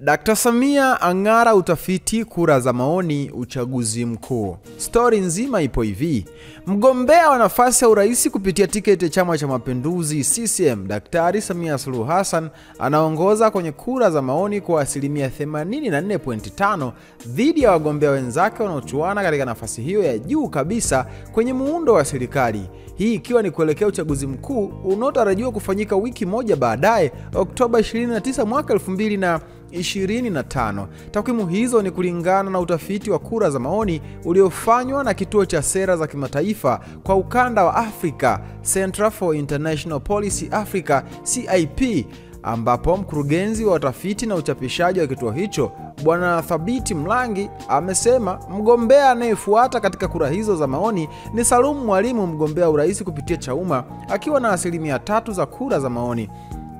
Dr. Samia ang'ara utafiti kura za maoni uchaguzi mkuu. Story nzima ipo hivi. Mgombea wa nafasi ya urais kupitia tiketi ya Chama cha Mapinduzi CCM, Daktari Samia Suluhu Hassan anaongoza kwenye kura za maoni kwa 84.5 dhidi ya wagombea wenzake wanaochuana katika nafasi hiyo ya juu kabisa kwenye muundo wa serikali. Hii ikiwa ni kuelekea uchaguzi mkuu unaotarajiwa kufanyika wiki moja baadaye, Oktoba 29 mwaka 2025. Takwimu hizo ni kulingana na utafiti wa kura za maoni uliofanywa na kituo cha sera za kimataifa kwa ukanda wa Afrika, Center for International Policy Africa CIP, ambapo mkurugenzi wa utafiti na uchapishaji wa kituo hicho Bwana Thabiti Mlangi amesema mgombea anayefuata katika kura hizo za maoni ni Salum Mwalimu, mgombea urais kupitia Chauma, akiwa na 3% za kura za maoni.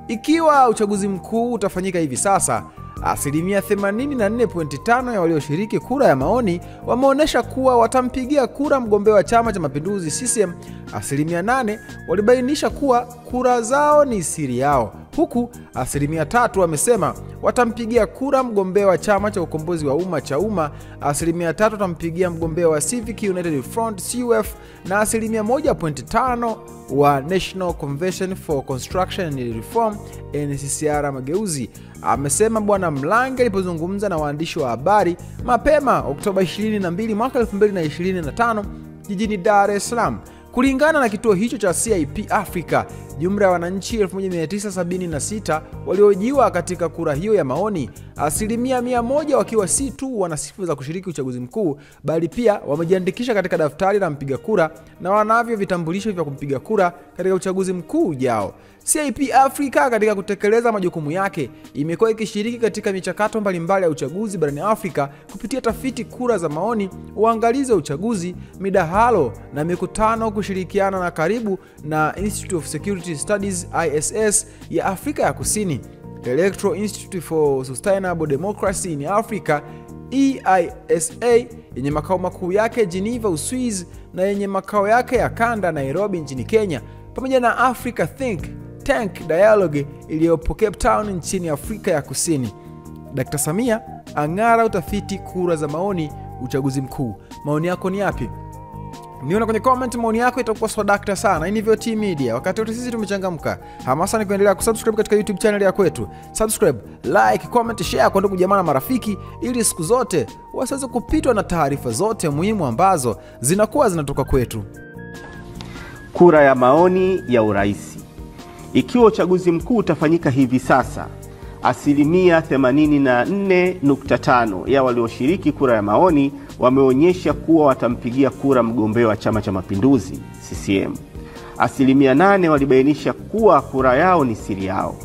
Ikiwa uchaguzi mkuu utafanyika hivi sasa, 84.5 ya walioshiriki kura ya maoni wameonyesha kuwa watampigia kura mgombea wa Chama cha Mapinduzi CCM. 8% walibainisha kuwa kura zao ni siri yao, huku 3% wamesema watampigia kura mgombea wa Chama cha Ukombozi wa Umma Chauma, 3% watampigia mgombea wa Civic United Front CUF, na 1.5% wa National Convention for Construction and Reform NCCR Mageuzi, amesema Bwana Mlangi alipozungumza na waandishi wa habari mapema Oktoba 22 mwaka 2025 jijini Dar es Salaam. Kulingana na kituo hicho cha CIP Africa, jumla ya wananchi 1976 waliojiwa katika kura hiyo ya maoni, 100% wakiwa si tu wana sifa za kushiriki uchaguzi mkuu, bali pia wamejiandikisha katika daftari la mpiga kura na wanavyo vitambulisho vya kumpiga kura katika uchaguzi mkuu ujao. CIP Africa katika kutekeleza majukumu yake imekuwa ikishiriki katika michakato mbalimbali ya uchaguzi barani Afrika kupitia tafiti kura za maoni, uangalizi wa uchaguzi, midahalo na mikutano, kushirikiana na karibu na Institute of Security Studies ISS ya Afrika ya Kusini, Electoral Institute for Sustainable Democracy in Africa EISA yenye makao makuu yake Geneva, Uswizi, na yenye makao yake ya kanda Nairobi nchini Kenya, pamoja na Africa Think Tank Dialogue iliyopo Cape Town nchini Afrika ya Kusini. Dr. Samia ang'ara utafiti kura za maoni uchaguzi mkuu. Maoni yako ni yapi? Niona kwenye comment, maoni yako itakuwa swadakta sana. Hii ni VOT Media, wakati wote sisi tumechangamka. Hamasa ni kuendelea kusubscribe katika YouTube channel ya kwetu. Subscribe, like, comment, share kwa ndugu jamaa na marafiki, ili siku zote wasiweze kupitwa na taarifa zote muhimu ambazo zinakuwa zinatoka kwetu. Kura ya maoni ya urais. Ikiwa uchaguzi mkuu utafanyika hivi sasa, 84.5 ya walioshiriki kura ya maoni wameonyesha kuwa watampigia kura mgombea wa Chama cha Mapinduzi CCM. 8% walibainisha kuwa kura yao ni siri yao.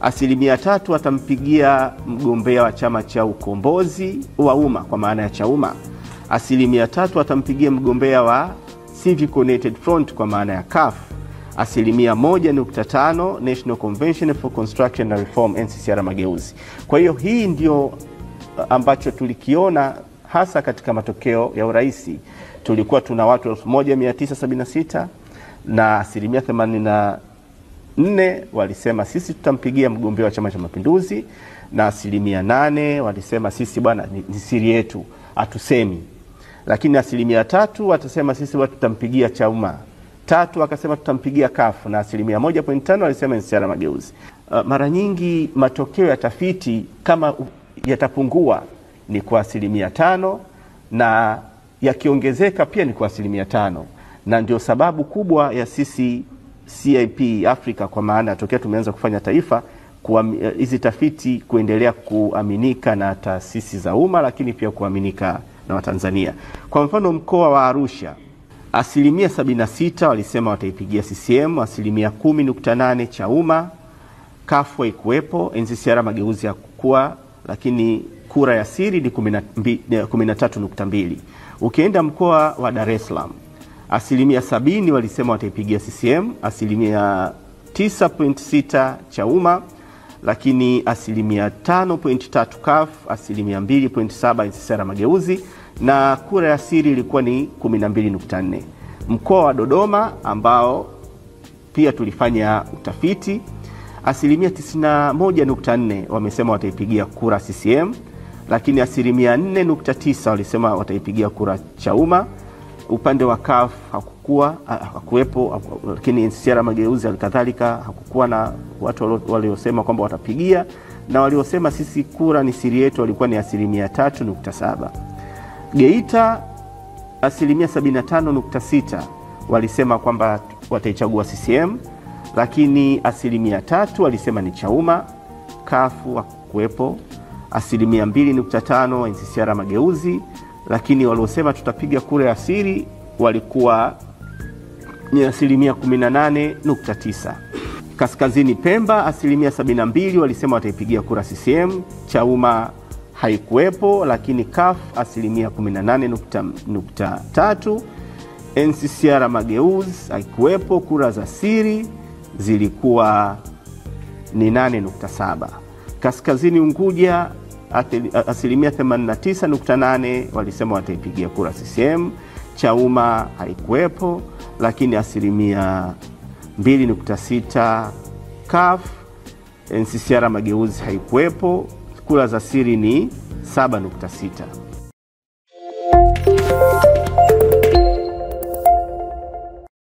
3% watampigia mgombea wa Chama cha Ukombozi wa Umma kwa maana ya Chauma. 3% watampigia mgombea wa Civic United Front kwa maana ya CUF. 1.5% National Convention for Construction and Reform NCCR Mageuzi. Kwa hiyo hii ndio ambacho tulikiona hasa katika matokeo ya urais. Tulikuwa tuna watu 1976 na 84% walisema sisi tutampigia mgombea wa Chama cha Mapinduzi, na 8% walisema sisi bwana ni siri yetu, hatusemi. Lakini 3% watasema sisi watu tutampigia Chauma, 3% wakasema tutampigia CUF, na 1.5% walisema NCCR Mageuzi. Mara nyingi matokeo ya tafiti kama yatapungua ni kwa 5%, na yakiongezeka pia ni kwa 5%, na ndio sababu kubwa ya sisi CIP Africa, kwa maana tokea tumeanza kufanya taifa, hizi tafiti kuendelea kuaminika na taasisi za umma, lakini pia kuaminika na Watanzania. Kwa mfano mkoa wa Arusha, 76% walisema wataipigia CCM, 10.8% Chauma, CUF haikuwepo, NCCR Mageuzi hakuwa, lakini kura ya siri ni 13.2%. Ukienda mkoa wa Dar es Salaam, 70% walisema wataipigia CCM, 9.6% Chauma, lakini 5.3% CUF, 2.7% NCCR Mageuzi, na kura ya siri ilikuwa ni 12.4%. Mkoa wa Dodoma ambao pia tulifanya utafiti, asilimia 91.4 wamesema wataipigia kura CCM, lakini asilimia 4.9 walisema wataipigia kura Chauma. Upande wa CUF hakuwepo, lakini NCCR Mageuzi alikadhalika hakukuwa na watu waliosema kwamba watapigia, na waliosema sisi kura ni siri yetu walikuwa ni asilimia 3.7. Geita asilimia 75.6 walisema kwamba wataichagua CCM, lakini asilimia 3 walisema ni Chauma. CUF hakuwepo. Asilimia 2.5 NCCR Mageuzi, lakini waliosema tutapiga kura ya siri walikuwa ni asilimia 18.9. Kaskazini Pemba asilimia 72 walisema wataipigia kura CCM, Chauma haikuwepo, lakini CUF asilimia 18.3, NCCR Mageuzi haikuwepo. Kura za siri zilikuwa ni 8.7. Kaskazini Unguja asilimia 89.8 walisema wataipigia kura CCM, Chauma haikuwepo, lakini asilimia 2.6 CUF, NCCR Mageuzi haikuwepo. Kura za siri ni 7.6.